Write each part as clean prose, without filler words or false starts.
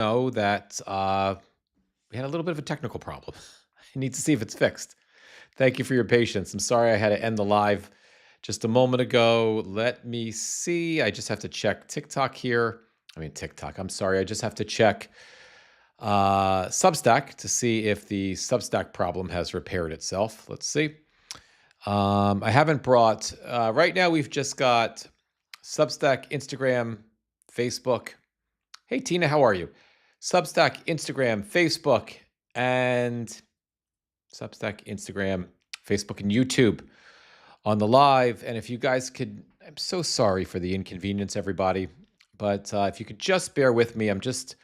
know that we had a little bit of a technical problem. I need to see if it's fixed. Thank you for your patience. I'm sorry I had to end the live just a moment ago. Let me see. I just have to check TikTok here. I mean, TikTok. I'm sorry. I just have to check Substack to see if the Substack problem has repaired itself. Let's see. I haven't brought, right now, we've just got Substack, Instagram, Facebook. Hey, Tina, how are you? Substack, Instagram, Facebook, and Substack, Instagram, Facebook, and YouTube on the live. And if you guys could, I'm so sorry for the inconvenience, everybody. But if you could just bear with me, I'm just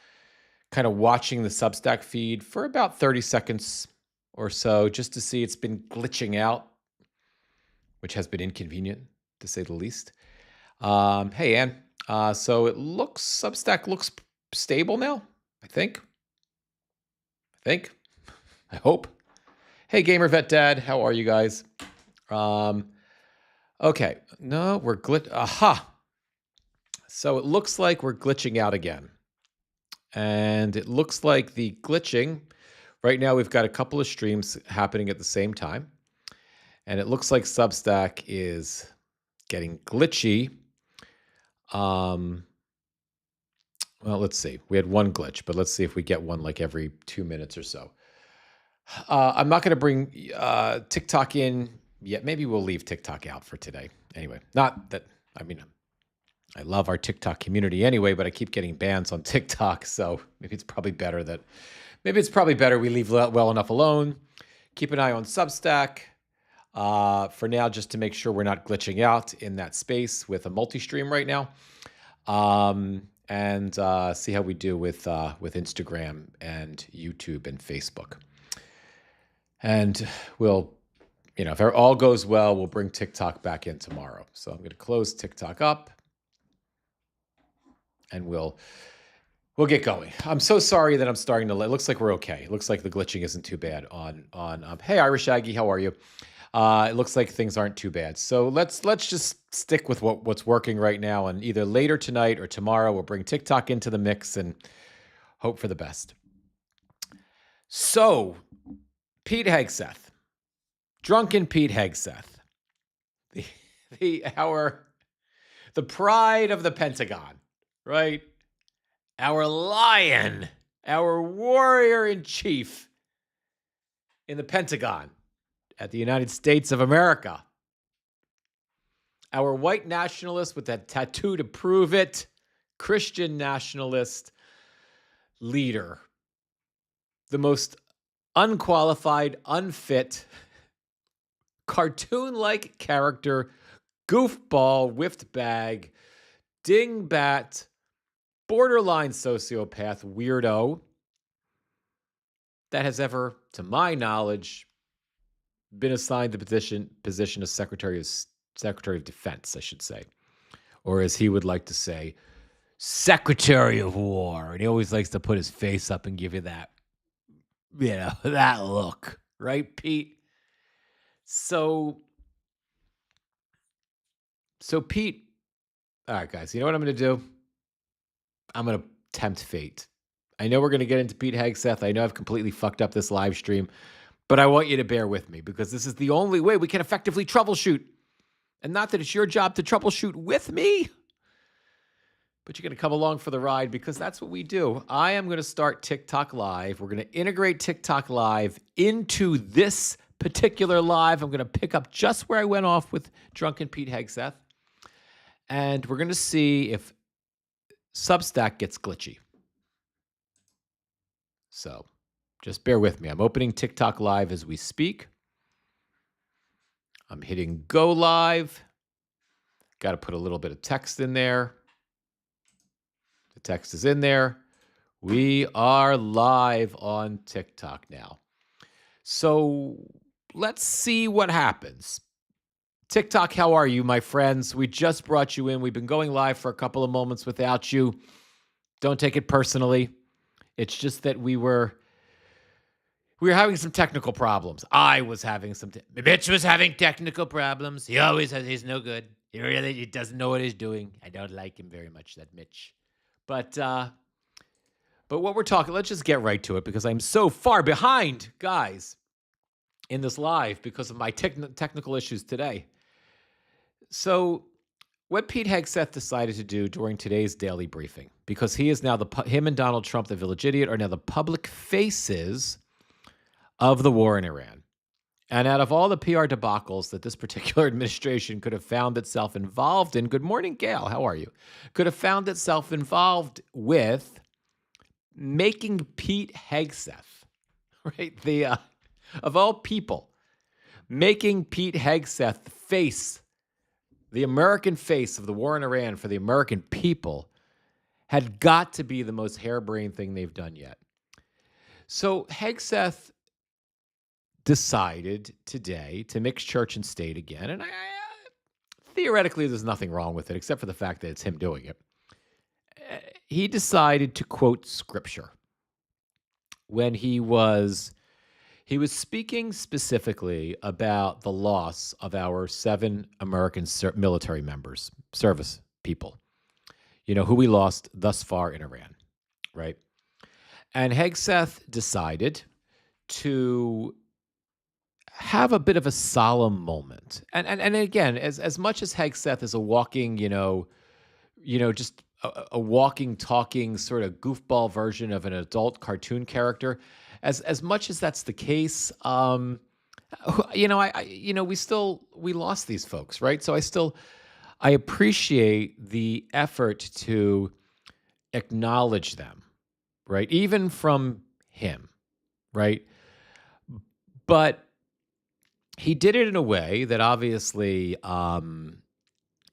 kind of watching the Substack feed for about 30 seconds or so, just to see it's been glitching out, which has been inconvenient, to say the least. Hey, Ann. So it looks, Substack looks stable now, I think. I hope. Hey, Gamer Vet Dad, how are you guys? Okay, no, we're aha. So it looks like we're glitching out again. And it looks like the glitching, right now we've got a couple of streams happening at the same time. And it looks like Substack is getting glitchy. Well, let's see. We had one glitch, but let's see if we get one like every 2 minutes or so. I'm not going to bring TikTok in yet. Maybe we'll leave TikTok out for today. Anyway, not that, I mean, I love our TikTok community anyway, but I keep getting bans on TikTok. So maybe it's probably better we leave well enough alone. Keep an eye on Substack for now, just to make sure we're not glitching out in that space with a multi-stream right now. And see how we do with Instagram and YouTube and Facebook. And we'll, if all goes well, we'll bring TikTok back in tomorrow. So I'm going to close TikTok up, and we'll get going. I'm so sorry that I'm starting to. It looks like we're okay. It looks like the glitching isn't too bad on. Hey, Irish Aggie, how are you? It looks like things aren't too bad. So let's just stick with what's working right now, and either later tonight or tomorrow we'll bring TikTok into the mix and hope for the best. So, Pete Hegseth, drunken Pete Hegseth, the pride of the Pentagon, right? Our lion, our warrior in chief in the Pentagon at the United States of America. Our white nationalist with that tattoo to prove it, Christian nationalist leader, the most unqualified, unfit, cartoon-like character, goofball, whiffed bag, dingbat, borderline sociopath, weirdo that has ever, to my knowledge, been assigned the position of Secretary of Defense, I should say. Or as he would like to say, Secretary of War. And he always likes to put his face up and give you that, that look. Right, Pete? So Pete, all right, guys, you know what I'm going to do? I'm going to tempt fate. I know we're going to get into Pete Hegseth. I know I've completely fucked up this live stream, but I want you to bear with me because this is the only way we can effectively troubleshoot. And not that it's your job to troubleshoot with me, but you're going to come along for the ride because that's what we do. I am going to start TikTok Live. We're going to integrate TikTok Live into this particular live. I'm going to pick up just where I went off with drunken Pete Hegseth. And we're going to see if Substack gets glitchy. So just bear with me. I'm opening TikTok Live as we speak. I'm hitting go live. Got to put a little bit of text in there. The text is in there. We are live on TikTok now. So let's see what happens. TikTok, how are you, my friends? We just brought you in. We've been going live for a couple of moments without you. Don't take it personally. It's just that we were having some technical problems. I was having some. Mitch was having technical problems. He always has. He's no good. He doesn't know what he's doing. I don't like him very much, that Mitch. But But what we're talking, let's just get right to it because I'm so far behind, guys, in this live because of my technical issues today. So, what Pete Hegseth decided to do during today's daily briefing, because he is now him and Donald Trump, the village idiot, are now the public faces of the war in Iran. And out of all the PR debacles that this particular administration could have found itself involved in, good morning, Gail, how are you? Could have found itself involved with making Pete Hegseth, right? Of all people, making Pete Hegseth the American face of the war in Iran for the American people had got to be the most harebrained thing they've done yet. So Hegseth decided today to mix church and state again. And theoretically, there's nothing wrong with it, except for the fact that it's him doing it. He decided to quote scripture when he was speaking specifically about the loss of our 7 American military members, service people, who we lost thus far in Iran, right? And Hegseth decided to have a bit of a solemn moment. And again, as much as Hegseth is a walking, just a walking, talking sort of goofball version of an adult cartoon character, as much as that's the case, we lost these folks, right? So I appreciate the effort to acknowledge them, right? Even from him, right? But he did it in a way that obviously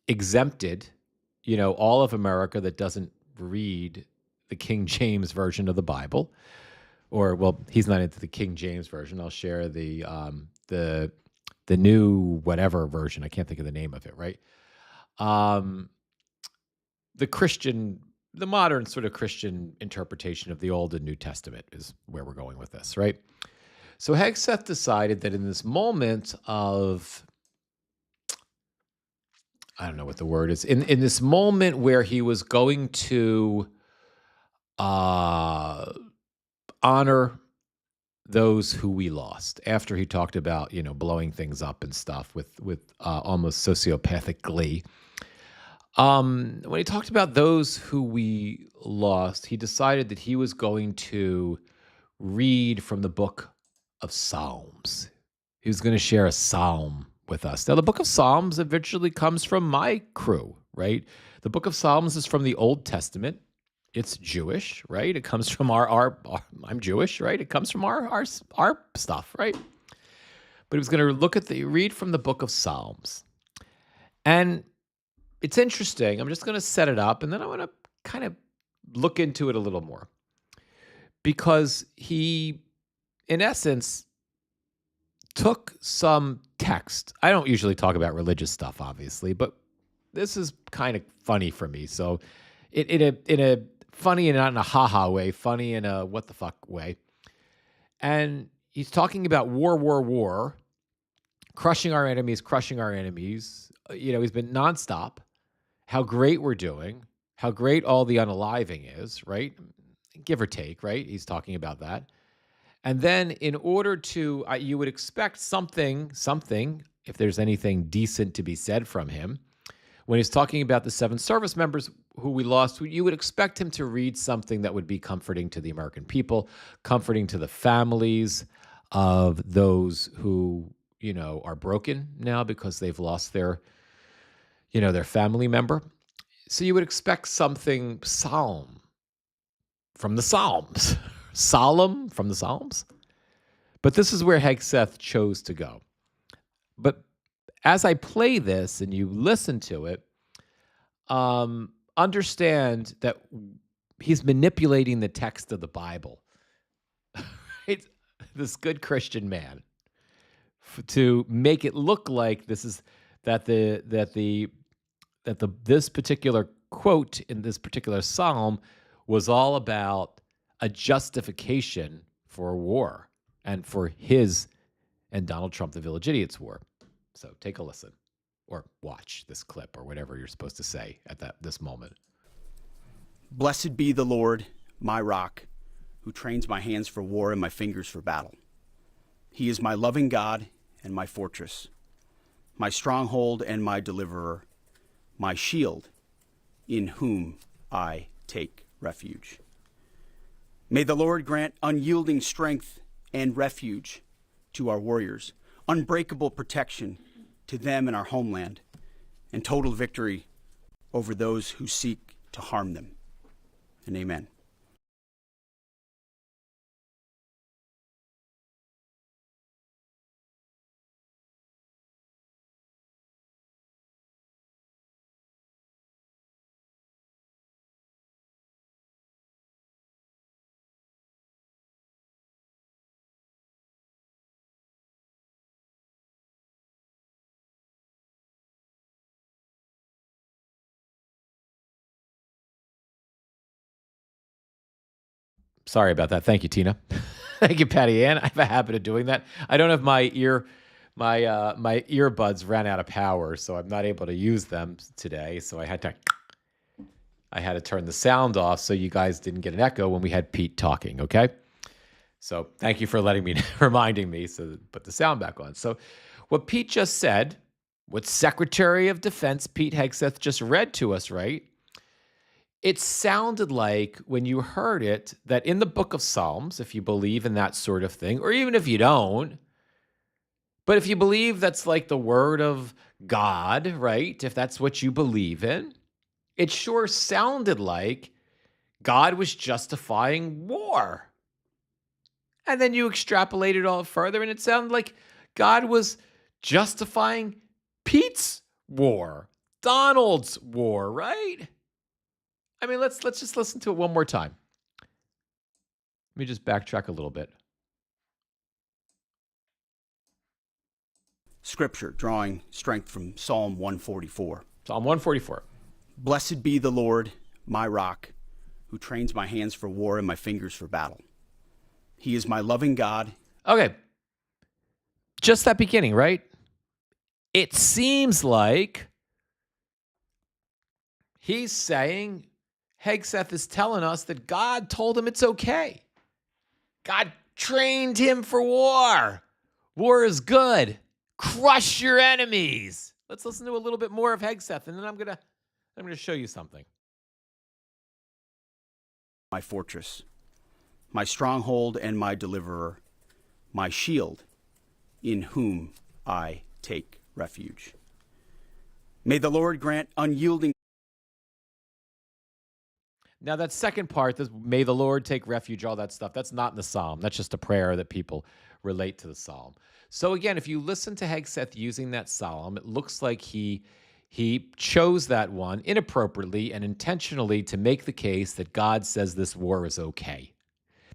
exempted, all of America that doesn't read the King James version of the Bible, or well, he's not into the King James version. I'll share the new whatever version. I can't think of the name of it. Right, the modern sort of Christian interpretation of the Old and New Testament is where we're going with this, right? So Hegseth decided that in this moment of, I don't know what the word is, in this moment where he was going to honor those who we lost, after he talked about, blowing things up and stuff with almost sociopathic glee. When he talked about those who we lost, he decided that he was going to read from the book of Psalms. He was going to share a psalm with us. Now, the book of Psalms eventually comes from my crew, right? The book of Psalms is from the Old Testament. It's Jewish, right? It comes from our I'm Jewish, right? It comes from our stuff, right? But he was going to read from the book of Psalms. And it's interesting. I'm just going to set it up, and then I want to kind of look into it a little more. Because he, in essence, took some text. I don't usually talk about religious stuff, obviously, but this is kind of funny for me. So in a funny and not in a ha-ha way, funny in a what the fuck way. And he's talking about war, crushing our enemies. He's been nonstop, how great we're doing, how great all the unaliving is, right? Give or take, right? He's talking about that. And then in order to, you would expect something, if there's anything decent to be said from him, when he's talking about the 7 service members who we lost, you would expect him to read something that would be comforting to the American people, comforting to the families of those who, are broken now because they've lost their family member. So you would expect something solemn from the Psalms. Solemn from the Psalms. But this is where Hegseth chose to go. But as I play this and you listen to it, understand that he's manipulating the text of the Bible. Right? This good Christian man, to make it look like this particular quote in this particular psalm was all about a justification for war and for his and Donald Trump, the village idiot's war. So take a listen or watch this clip or whatever you're supposed to say at this moment. Blessed be the Lord, my rock, who trains my hands for war and my fingers for battle. He is my loving God and my fortress, my stronghold and my deliverer, my shield, in whom I take refuge. May the Lord grant unyielding strength and refuge to our warriors, unbreakable protection to them and our homeland, and total victory over those who seek to harm them. And amen. Sorry about that. Thank you, Tina. Thank you, Patty Ann. I have a habit of doing that. I don't have my earbuds ran out of power, so I'm not able to use them today. So I had to turn the sound off so you guys didn't get an echo when we had Pete talking. Okay. So thank you for reminding me to put the sound back on. So what Pete just said, what Secretary of Defense Pete Hegseth just read to us, right? It sounded like when you heard it that in the book of Psalms, if you believe in that sort of thing, or even if you don't, but if you believe that's like the word of God, right? If that's what you believe in, it sure sounded like God was justifying war. And then you extrapolate it all further, and it sounded like God was justifying Pete's war, Donald's war, right? I mean, let's just listen to it one more time. Let me just backtrack a little bit. Scripture, drawing strength from Psalm 144. Psalm 144. Blessed be the Lord, my rock, who trains my hands for war and my fingers for battle. He is my loving God. Okay. Just that beginning, right? It seems like he's saying, Hegseth is telling us that God told him it's okay. God trained him for war. War is good. Crush your enemies. Let's listen to a little bit more of Hegseth, and then I'm gonna show you something. My fortress, my stronghold and my deliverer, my shield, in whom I take refuge. May the Lord grant unyielding. Now, that second part, this, may the Lord take refuge, all that stuff, that's not in the psalm. That's just a prayer that people relate to the psalm. So again, if you listen to Hegseth using that psalm, it looks like he chose that one inappropriately and intentionally to make the case that God says this war is okay,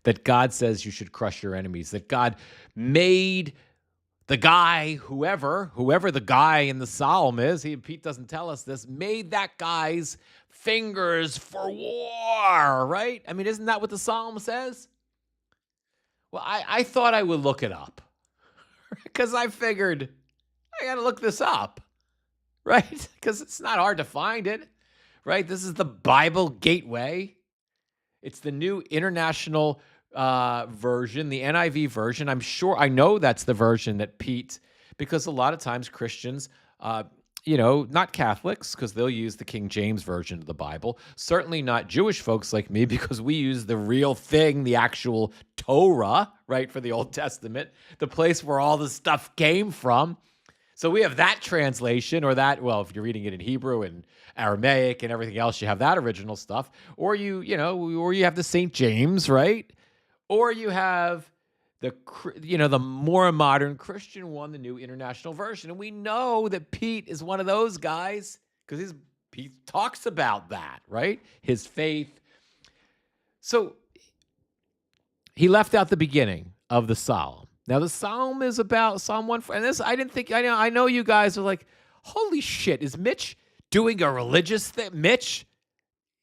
that God says you should crush your enemies, that God made the guy, whoever the guy in the psalm is, Pete doesn't tell us this, made that guy's fingers for war, right? I mean, isn't that what the psalm says? Well, I thought I would look it up because I figured I got to look this up, right? Because it's not hard to find it, right? This is the Bible Gateway. It's the new international version, the NIV version. I know that's the version that Pete, because a lot of times Christians, not Catholics, because they'll use the King James version of the Bible. Certainly not Jewish folks like me, because we use the real thing, the actual Torah, right, for the Old Testament, the place where all the stuff came from. So we have that translation, or that, well, if you're reading it in Hebrew and Aramaic and everything else, you have that original stuff. Or you have the St. James, right? Or you have the more modern Christian one, the New International Version. And we know that Pete is one of those guys because Pete talks about that, right? His faith. So he left out the beginning of the psalm. Now, the psalm is about Psalm 1. And this, I know you guys are like, holy shit, is Mitch doing a religious thing? Mitch,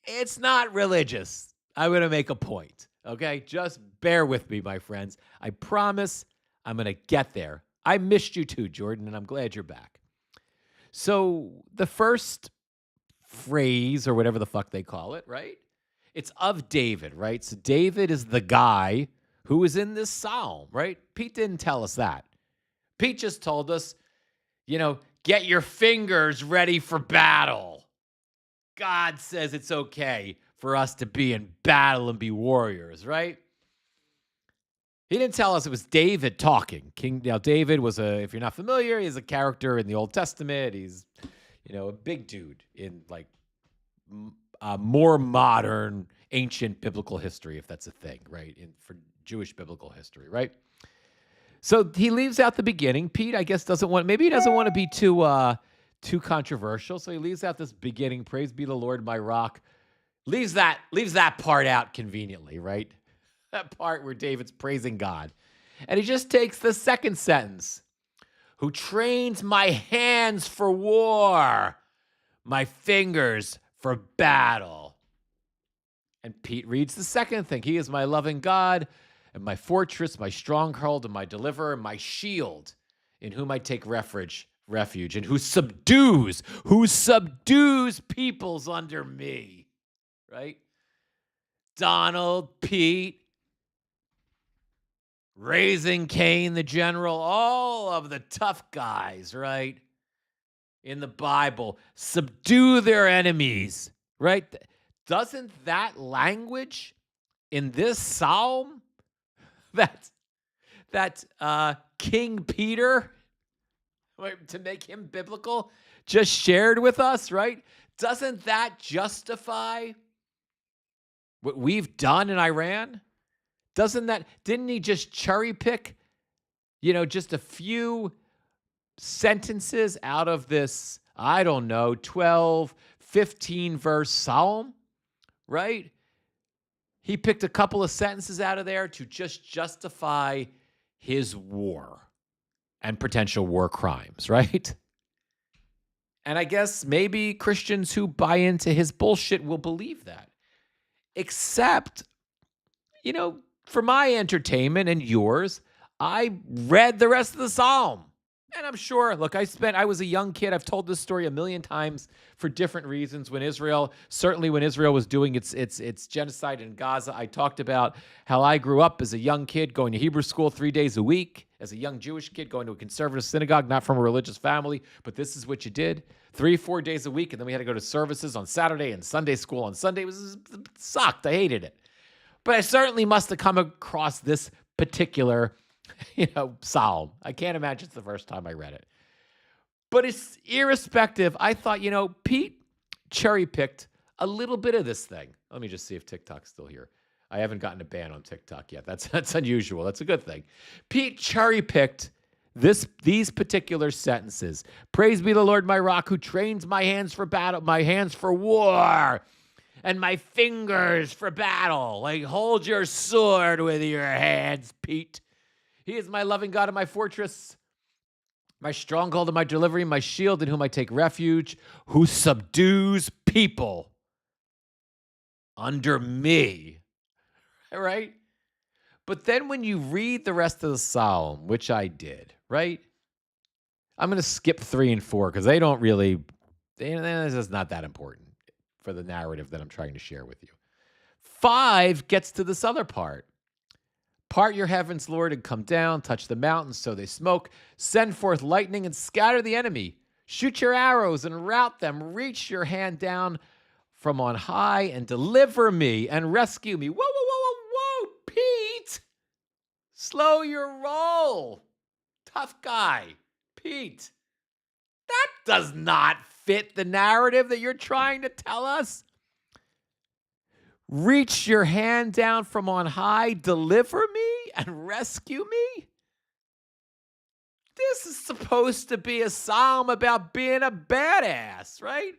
it's not religious. I'm going to make a point, okay? Just bear with me, my friends. I promise I'm going to get there. I missed you too, Jordan, and I'm glad you're back. So the first phrase, or whatever the fuck they call it, right, It's of David, right? So David is the guy who is in this psalm, right? Pete didn't tell us that. Pete just told us, get your fingers ready for battle. God says it's okay for us to be in battle and be warriors, right? He didn't tell us it was David talking. David was if you're not familiar, he's a character in the Old Testament. He's, a big dude in like more modern, ancient biblical history, if that's a thing, right? For Jewish biblical history, right? So he leaves out the beginning. Pete, I guess, maybe he doesn't want to be too controversial. So he leaves out this beginning, praise be the Lord, my rock. Leaves that part out conveniently, right? That part where David's praising God. And he just takes the second sentence. Who trains my hands for war, my fingers for battle. And Pete reads the second thing. He is my loving God and my fortress, my stronghold and my deliverer, my shield, in whom I take refuge, and who subdues peoples under me. Right? Donald, Pete, Raising Cain, the general, all of the tough guys, right? In the Bible, subdue their enemies, right? Doesn't that language in this psalm that King Peter, to make him biblical, just shared with us, right? Doesn't that justify what we've done in Iran? Didn't he just cherry pick, just a few sentences out of this, 12, 15 verse psalm, right? He picked a couple of sentences out of there to just justify his war and potential war crimes, right? And I guess maybe Christians who buy into his bullshit will believe that. Except, for my entertainment and yours, I read the rest of the psalm. And I'm sure, look, I was a young kid. I've told this story a million times for different reasons. When Israel was doing its genocide in Gaza, I talked about how I grew up as a young kid going to Hebrew school 3 days a week, as a young Jewish kid going to a conservative synagogue, not from a religious family, but this is what you did. 3-4 days a week, and then we had to go to services on Saturday and Sunday school on Sunday. It sucked. I hated it. But I certainly must have come across this particular psalm. I can't imagine it's the first time I read it. But it's irrespective. I thought, Pete cherry-picked a little bit of this thing. Let me just see if TikTok's still here. I haven't gotten a ban on TikTok yet. That's unusual. That's a good thing. Pete cherry-picked these particular sentences. Praise be the Lord, my rock, who trains my hands for battle, my hands for war, and my fingers for battle. Like, hold your sword with your hands, Pete. He is my loving God and my fortress, my stronghold and my delivery, my shield in whom I take refuge, who subdues people under me. All right? But then when you read the rest of the psalm, which I did, right? I'm going to skip 3 and 4 because this is not that important for the narrative that I'm trying to share with you. 5 gets to this other part. Part your heavens, Lord, and come down. Touch the mountains so they smoke. Send forth lightning and scatter the enemy. Shoot your arrows and rout them. Reach your hand down from on high and deliver me and rescue me. Whoa, whoa, whoa, whoa, whoa, Pete. Slow your roll. Tough guy, Pete. That does not fit the narrative that you're trying to tell us. Reach your hand down from on high, deliver me and rescue me? This is supposed to be a psalm about being a badass, right?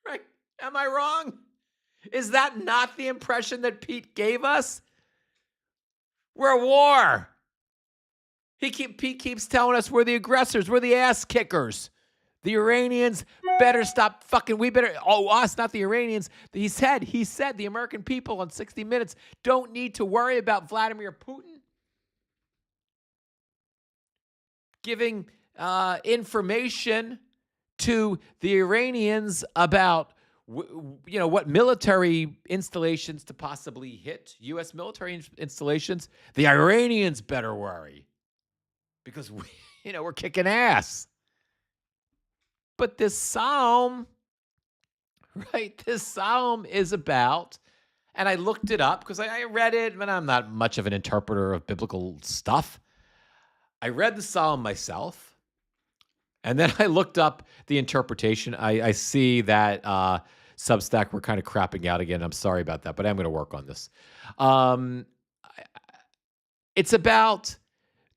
Right? Am I wrong? Is that not the impression that Pete gave us? We're at war. Pete keeps telling us we're the aggressors, we're the ass kickers. The Iranians better stop fucking, us, not the Iranians. He said the American people on 60 Minutes don't need to worry about Vladimir Putin giving information to the Iranians about what military installations to possibly hit, U.S. military installations. The Iranians better worry because we're kicking ass. But this psalm, right? This psalm is about, and I looked it up because I read it, and I'm not much of an interpreter of biblical stuff. I read the psalm myself, and then I looked up the interpretation. I see that Substack, we're kind of crapping out again. I'm sorry about that, but I'm going to work on this. It's about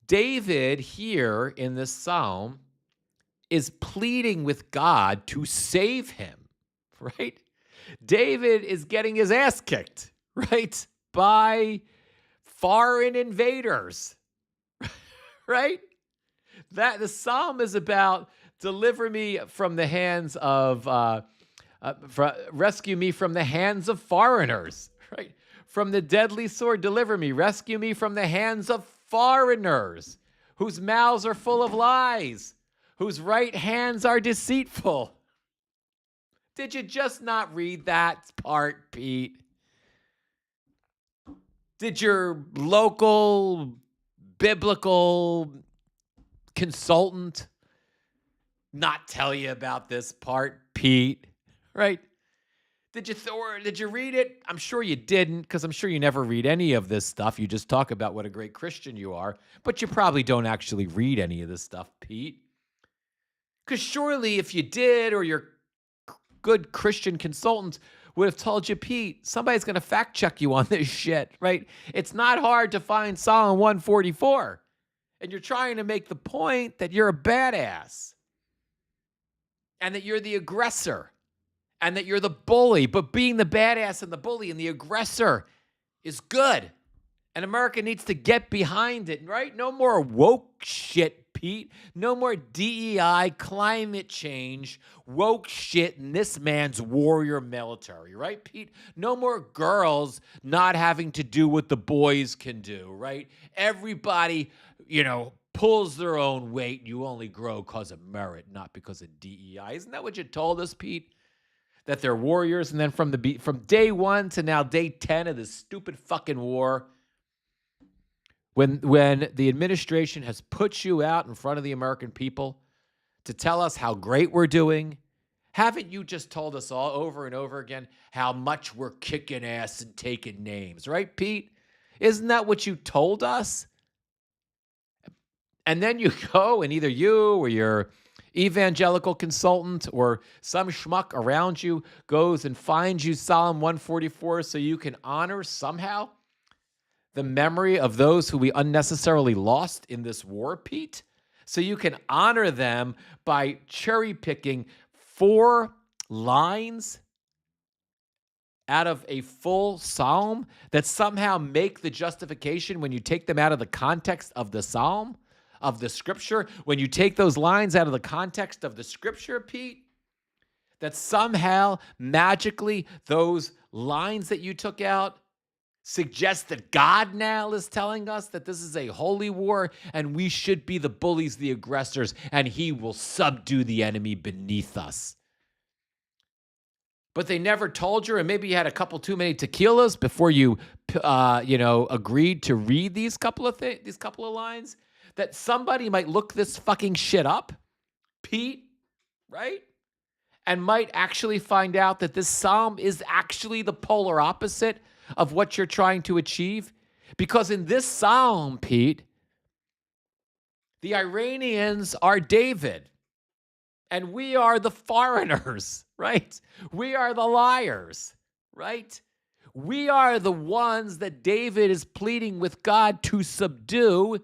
David here in this psalm is pleading with God to save him, right? David is getting his ass kicked, right, by foreign invaders, right? That the psalm is about deliver me from the hands of, rescue me from the hands of foreigners, right? From the deadly sword, deliver me, rescue me from the hands of foreigners whose mouths are full of lies, whose right hands are deceitful. Did you just not read that part, Pete? Did your local biblical consultant not tell you about this part, Pete? Right? Did you read it? I'm sure you didn't, because I'm sure you never read any of this stuff. You just talk about what a great Christian you are, but you probably don't actually read any of this stuff, Pete. Because surely if you did, or your good Christian consultant would have told you, Pete, somebody's going to fact check you on this shit, right? It's not hard to find Psalm 144. And you're trying to make the point that you're a badass and that you're the aggressor and that you're the bully. But being the badass and the bully and the aggressor is good. And America needs to get behind it, right? No more woke shit, Pete. No more DEI, climate change, woke shit in this man's warrior military, right, Pete? No more girls not having to do what the boys can do, right? Everybody, pulls their own weight, and you only grow because of merit, not because of DEI. Isn't that what you told us, Pete? That they're warriors, and then from day 1 to now day 10 of this stupid fucking war, when the administration has put you out in front of the American people to tell us how great we're doing, haven't you just told us all over and over again how much we're kicking ass and taking names, right, Pete? Isn't that what you told us? And then you go and either you or your evangelical consultant or some schmuck around you goes and finds you Psalm 144 so you can honor somehow the memory of those who we unnecessarily lost in this war, Pete. So you can honor them by cherry picking 4 lines out of a full psalm that somehow make the justification when you take them out of the context of the psalm, of the scripture, when you take those lines out of the context of the scripture, Pete, that somehow magically those lines that you took out suggest that God now is telling us that this is a holy war and we should be the bullies, the aggressors, and he will subdue the enemy beneath us. But they never told you, and maybe you had a couple too many tequilas before you, agreed to read these couple of lines, that somebody might look this fucking shit up, Pete, right? And might actually find out that this psalm is actually the polar opposite of what you're trying to achieve. Because in this psalm, Pete, the Iranians are David, and we are the foreigners, right? We are the liars, right? We are the ones that David is pleading with God to subdue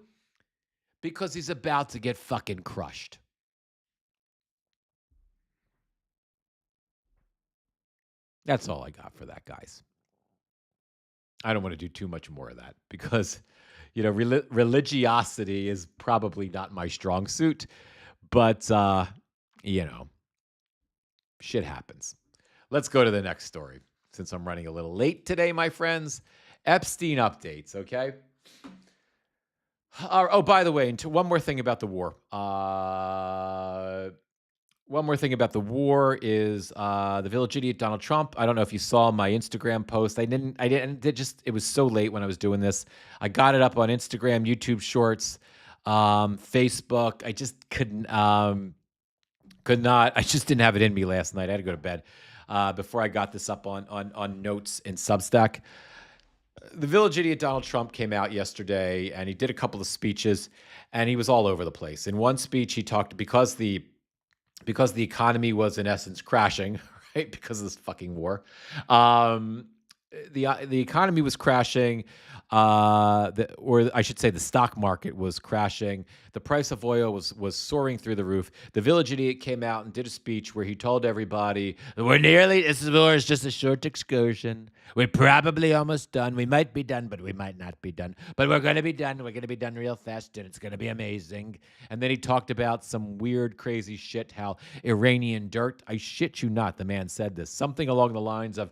because he's about to get fucking crushed. That's all I got for that, guys. I don't want to do too much more of that because, religiosity is probably not my strong suit, but, shit happens. Let's go to the next story since I'm running a little late today, my friends. Epstein updates, okay? Oh, by the way, and one more thing about the war. One more thing about the war is the village idiot Donald Trump. I don't know if you saw my Instagram post. I didn't. It was so late when I was doing this. I got it up on Instagram, YouTube Shorts, Facebook. I just could not. I just didn't have it in me last night. I had to go to bed before I got this up on notes in Substack. The village idiot Donald Trump came out yesterday and he did a couple of speeches, and he was all over the place. In one speech, he talked because the economy was in essence crashing, right? Because of this fucking war. Um, the economy was crashing, or I should say, the stock market was crashing. The price of oil was soaring through the roof. The village idiot came out and did a speech where he told everybody, this war is just a short excursion. We're probably almost done. We might be done, but we might not be done. But we're going to be done. We're going to be done real fast, and it's going to be amazing. And then he talked about some weird, crazy shit, how Iranian dirt, I shit you not, the man said this, something along the lines of,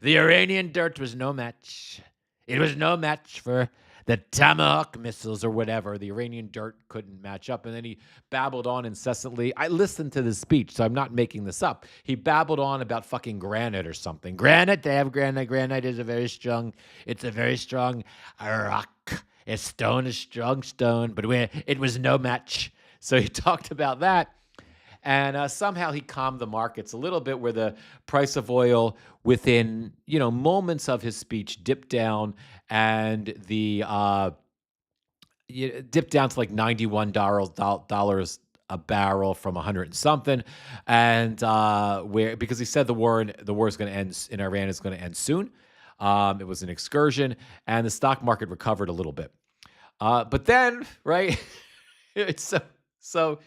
the Iranian dirt was no match. It was no match for the Tomahawk missiles or whatever. The Iranian dirt couldn't match up. And then he babbled on incessantly. I listened to this speech, so I'm not making this up. He babbled on about fucking granite or something. Granite, they have granite. Granite is it's a very strong rock. A stone is strong stone, but it was no match. So he talked about that. And somehow he calmed the markets a little bit, where the price of oil within moments of his speech dipped down, and the dipped down to like $91 a barrel from 100 and something, and because he said the war is going to end in Iran is going to end soon. It was an excursion, and the stock market recovered a little bit, but then right, it's so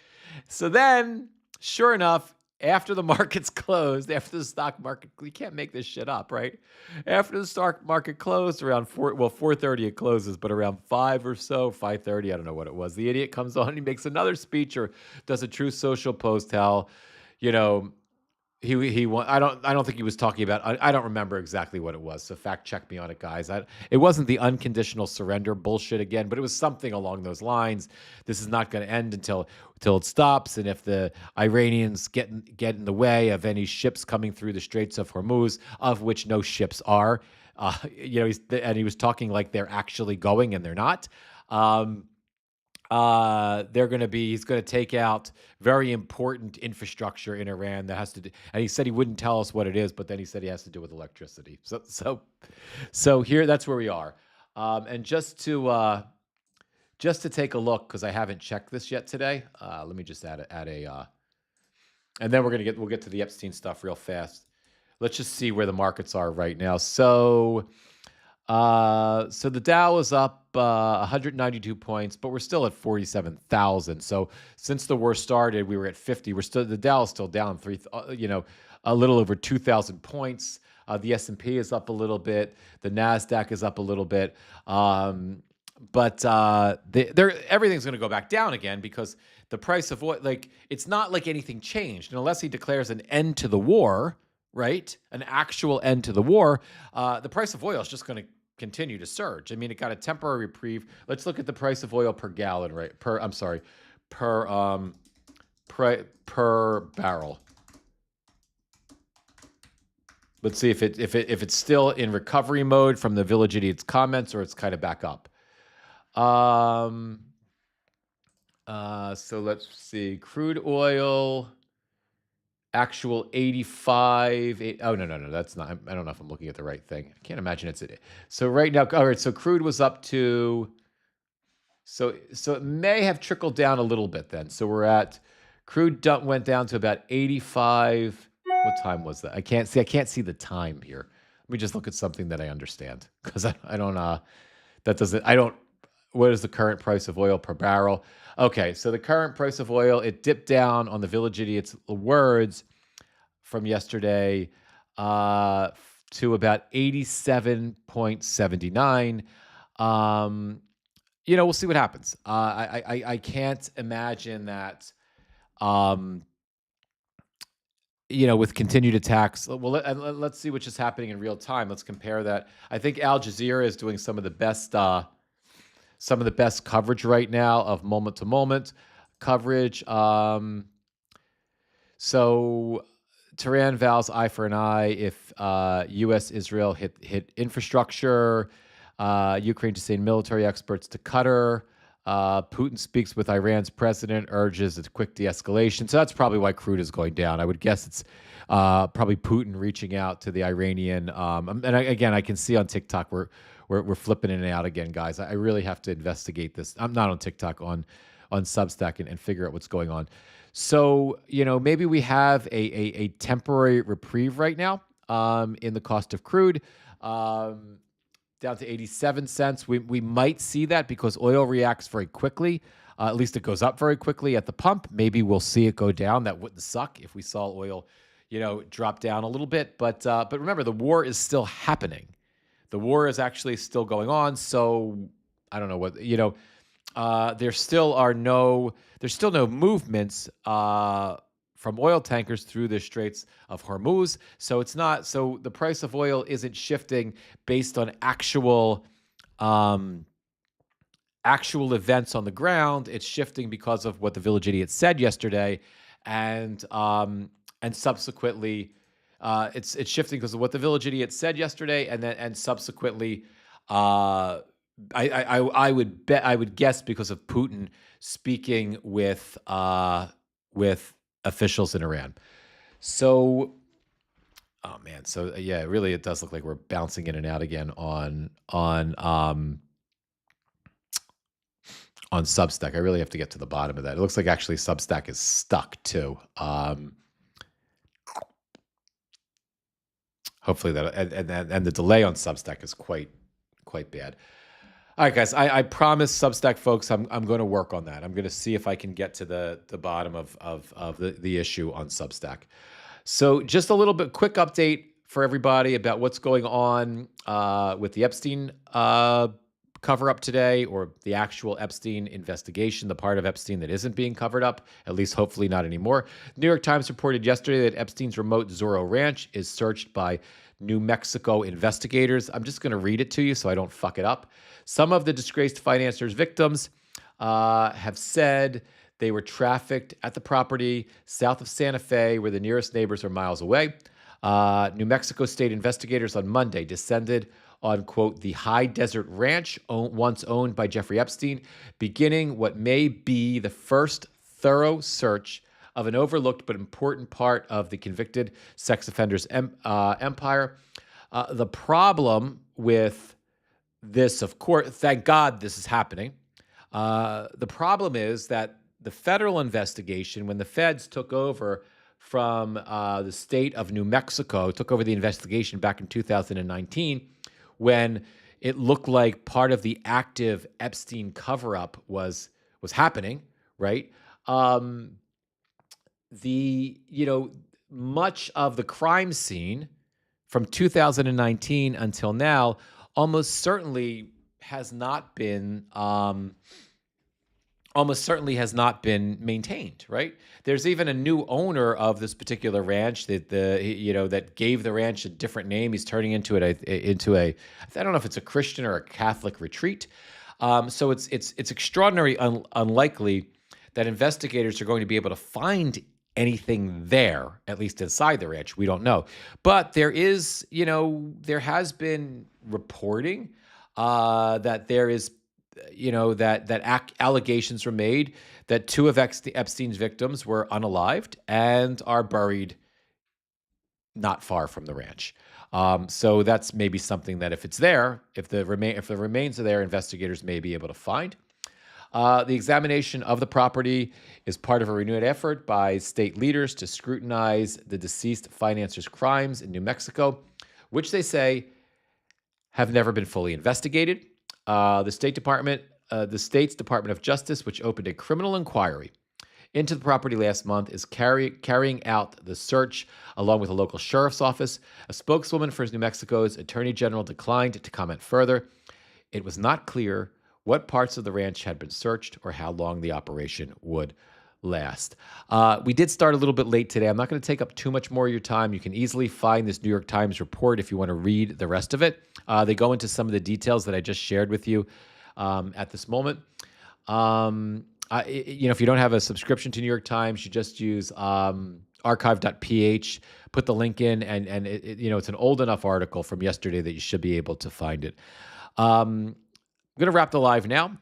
then. Sure enough, after the markets closed, after the stock market, you can't make this shit up, right? After the stock market closed around 4:30 it closes, but around 5 or so, 5:30, I don't know what it was. The idiot comes on, he makes another speech or does a Truth Social post how, you know, I don't think he was talking about, I don't remember exactly what it was, so fact check me on it, guys. It wasn't the unconditional surrender bullshit again, but it was something along those lines. This is not going to end until it stops, and if the Iranians get in the way of any ships coming through the Straits of Hormuz, of which no ships are, he was talking like they're actually going and they're not. He's going to take out very important infrastructure in Iran that has to do, and he said he wouldn't tell us what it is, but then he said he has to do with electricity. So here, that's where we are. And just to take a look, because I haven't checked this yet today. Let me just add a, and then we'll get to the Epstein stuff real fast. Let's just see where the markets are right now. So the Dow is up 192 points, but we're still at 47,000. So since the war started, we were at 50. The Dow is still down a little over 2,000 points. The S&P is up a little bit. The Nasdaq is up a little bit. But everything's going to go back down again, because the price of oil, it's not like anything changed. And unless he declares an end to the war, right? An actual end to the war, the price of oil is just going to continue to surge. I mean, it got a temporary reprieve. Let's look at the price of oil per gallon, right? Per barrel. Let's see if it's still in recovery mode from the village idiot's comments, or it's kind of back up. So let's see. Crude oil, actual 85. No, that's not. I don't know if I'm looking at the right thing. I can't imagine it's it. So right now, all right. So crude was up to. So it may have trickled down a little bit then. So we're at crude went down to about 85. What time was that? I can't see the time here. Let me just look at something that I understand, because I don't. That doesn't. I don't. What is the current price of oil per barrel? Okay, so the current price of oil, it dipped down on the village idiot's words from yesterday to about 87.79. We'll see what happens. I can't imagine that, with continued attacks. Well, let's see what's just happening in real time. Let's compare that. I think Al Jazeera is doing some of the best coverage right now of moment to moment coverage. So So Tehran vows eye for an eye if U.S. Israel hit infrastructure. Ukraine to send military experts to Qatar. Putin speaks with Iran's president, urges a quick de-escalation. So that's probably why crude is going down. I would guess it's probably Putin reaching out to the Iranian. Again, I can see on TikTok we're flipping in and out again, guys. I really have to investigate this. I'm not on TikTok, on Substack, and figure out what's going on. So, maybe we have a temporary reprieve right now in the cost of crude, down to 87 cents. We might see that because oil reacts very quickly. At least it goes up very quickly at the pump. Maybe we'll see it go down. That wouldn't suck if we saw oil, drop down a little bit. But remember, the war is still happening. The war is actually still going on. So I don't know what, there's still no movements from oil tankers through the Straits of Hormuz. So the price of oil isn't shifting based on actual events on the ground. It's shifting because of what the Village Idiot said yesterday, and subsequently, it's shifting because of what the Village Idiot said yesterday, and subsequently, I would guess because of Putin speaking with officials in Iran. So, oh man, so yeah, really, it does look like we're bouncing in and out again on Substack. I really have to get to the bottom of that. It looks like actually Substack is stuck too. Hopefully that, and the delay on Substack is quite bad. All right, guys, I promise Substack folks, I'm going to work on that. I'm going to see if I can get to the bottom of the issue on Substack. So just a little bit quick update for everybody about what's going on with the Epstein cover-up today, or the actual Epstein investigation, the part of Epstein that isn't being covered up, at least hopefully not anymore. New York Times reported yesterday that Epstein's remote Zorro Ranch is searched by New Mexico investigators. I'm just going to read it to you so I don't fuck it up. Some of the disgraced financiers' victims have said they were trafficked at the property south of Santa Fe, where the nearest neighbors are miles away. New Mexico state investigators on Monday descended on, quote, the High Desert Ranch, once owned by Jeffrey Epstein, beginning what may be the first thorough search of an overlooked but important part of the convicted sex offender's empire. The problem with this, of course, thank God this is happening. The problem is that the federal investigation, when the feds took over from the state of New Mexico, took over the investigation back in 2019, when it looked like part of the active Epstein cover-up was happening, right? Much of the crime scene from 2019 until now almost certainly has not been maintained, right? There's even a new owner of this particular ranch that gave the ranch a different name. He's turning into a I don't know if it's a Christian or a Catholic retreat. So it's extraordinarily unlikely that investigators are going to be able to find anything there, at least inside the ranch. We don't know. But there has been reporting that there is, that allegations were made that two of Epstein's victims were unalived and are buried not far from the ranch. So that's maybe something that if the remains are there, investigators may be able to find. The examination of the property is part of a renewed effort by state leaders to scrutinize the deceased financier's crimes in New Mexico, which they say have never been fully investigated. The state's Department of Justice, which opened a criminal inquiry into the property last month, is carrying out the search along with a local sheriff's office. A spokeswoman for New Mexico's attorney general declined to comment further. It was not clear what parts of the ranch had been searched or how long the operation would last. We did start a little bit late today. I'm not going to take up too much more of your time. You can easily find this New York Times report if you want to read the rest of it. They go into some of the details that I just shared with you at this moment. If you don't have a subscription to New York Times, you just use archive.ph. Put the link in, and it's an old enough article from yesterday that you should be able to find it. I'm going to wrap the live now.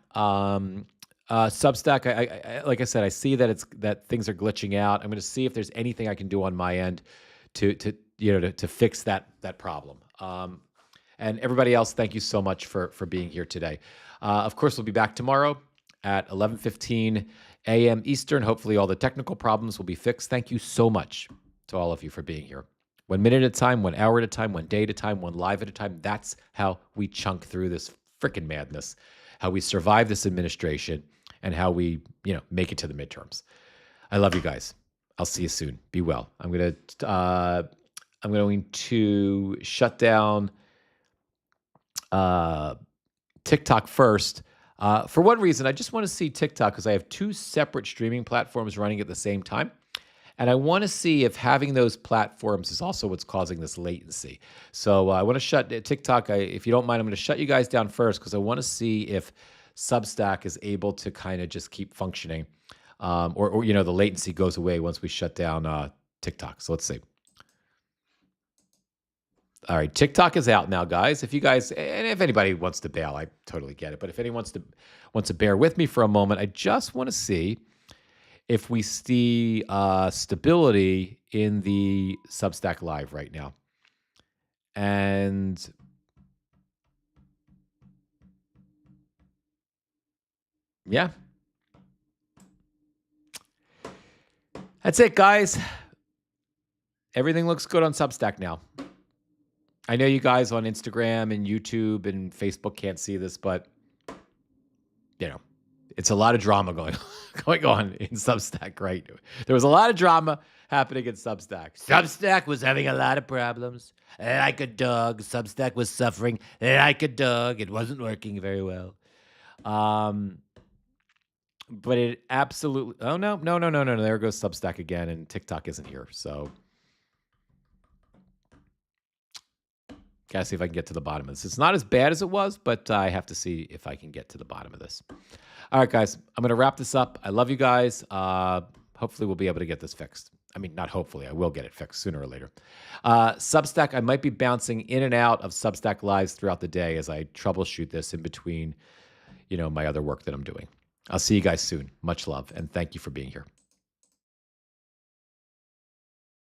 Substack, like I said, I see that things are glitching out. I'm going to see if there's anything I can do on my end to fix that problem. And everybody else, thank you so much for being here today. Of course, we'll be back tomorrow at 11:15 a.m. Eastern. Hopefully, all the technical problems will be fixed. Thank you so much to all of you for being here. 1 minute at a time, 1 hour at a time, 1 day at a time, 1 live at a time. That's how we chunk through this freaking madness, how we survive this administration, and how we, make it to the midterms. I love you guys. I'll see you soon. Be well. I'm going to shut down TikTok first. For one reason, I just want to see TikTok because I have 2 separate streaming platforms running at the same time. And I want to see if having those platforms is also what's causing this latency. So I want to shut TikTok. If you don't mind, I'm going to shut you guys down first because I want to see if Substack is able to kind of just keep functioning, or the latency goes away once we shut down TikTok. So let's see. All right, TikTok is out now, guys. If you guys, and if anybody wants to bail, I totally get it. But if anyone wants to bear with me for a moment, I just want to see if we see stability in the Substack Live right now. And yeah, that's it, guys. Everything looks good on Substack now. I know you guys on Instagram and YouTube and Facebook can't see this, but it's a lot of drama going on in Substack, right? There was a lot of drama happening in Substack. Substack was having a lot of problems. Like a dog. Substack was suffering like a dog. It wasn't working very well. But it absolutely... Oh, no. There goes Substack again, and TikTok isn't here, so... Gotta see if I can get to the bottom of this. It's not as bad as it was, but I have to see if I can get to the bottom of this. All right, guys, I'm going to wrap this up. I love you guys. Hopefully we'll be able to get this fixed. I mean, not hopefully. I will get it fixed sooner or later. Substack, I might be bouncing in and out of Substack Lives throughout the day as I troubleshoot this in between, my other work that I'm doing. I'll see you guys soon. Much love, and thank you for being here.